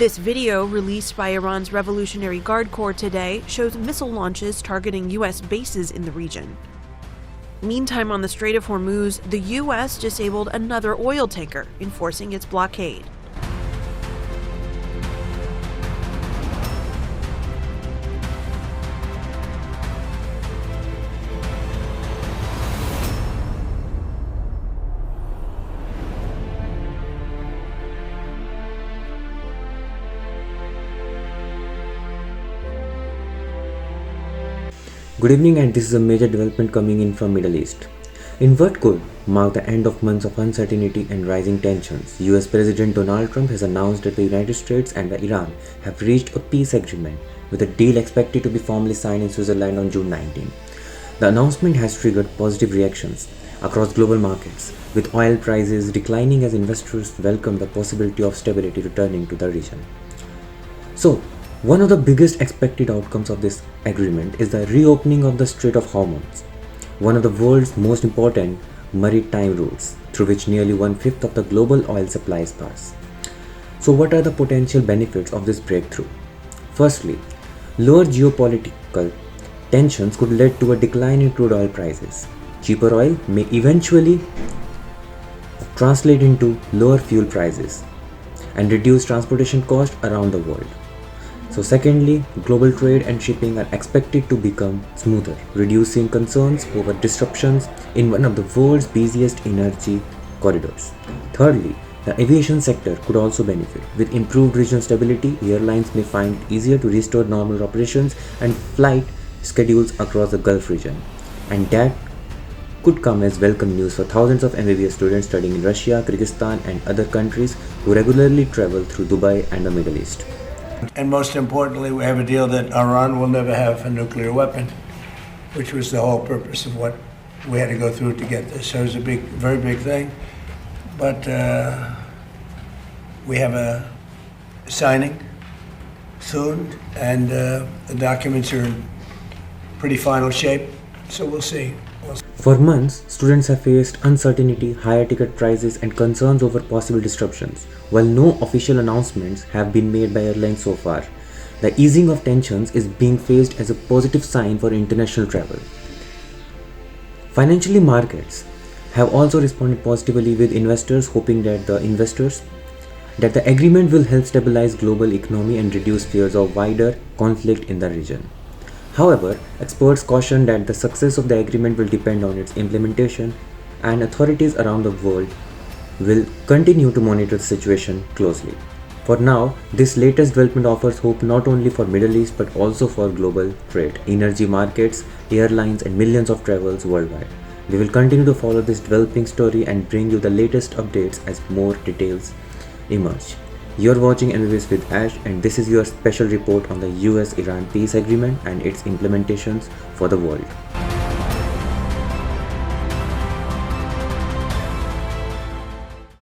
This video, released by Iran's Revolutionary Guard Corps today, shows missile launches targeting U.S. bases in the region. Meantime, on the Strait of Hormuz, the U.S. disabled another oil tanker, enforcing its blockade. Good evening, and this is a major development coming in from Middle East. In what could mark the end of months of uncertainty and rising tensions, US President Donald Trump has announced that the United States and Iran have reached a peace agreement, with a deal expected to be formally signed in Switzerland on June 19. The announcement has triggered positive reactions across global markets, with oil prices declining as investors welcome the possibility of stability returning to the region. So, one of the biggest expected outcomes of this agreement is the reopening of the Strait of Hormuz, one of the world's most important maritime routes through which nearly 1/5 of the global oil supplies pass. So what are the potential benefits of this breakthrough? Firstly, lower geopolitical tensions could lead to a decline in crude oil prices. Cheaper oil may eventually translate into lower fuel prices and reduce transportation costs around the world. So secondly, global trade and shipping are expected to become smoother, reducing concerns over disruptions in one of the world's busiest energy corridors. Thirdly, the aviation sector could also benefit. With improved regional stability, airlines may find it easier to restore normal operations and flight schedules across the Gulf region. And that could come as welcome news for thousands of MBBS students studying in Russia, Kyrgyzstan, and other countries who regularly travel through Dubai and the Middle East. And most importantly, we have a deal that Iran will never have a nuclear weapon, which was the whole purpose of what we had to go through to get this. So it was a very big thing. But we have a signing soon, and the documents are in pretty final shape. So we'll see. For months, students have faced uncertainty, higher ticket prices, and concerns over possible disruptions. While no official announcements have been made by airlines so far, the easing of tensions is being faced as a positive sign for international travel. Financially, markets have also responded positively, with investors hoping that the agreement will help stabilize global economy and reduce fears of wider conflict in the region. However, experts caution that the success of the agreement will depend on its implementation, and authorities around the world will continue to monitor the situation closely. For now, this latest development offers hope not only for Middle East but also for global trade, energy markets, airlines, and millions of travelers worldwide. We will continue to follow this developing story and bring you the latest updates as more details emerge. You're watching MBBS with Ash, and this is your special report on the US-Iran peace agreement and its implementations for the world.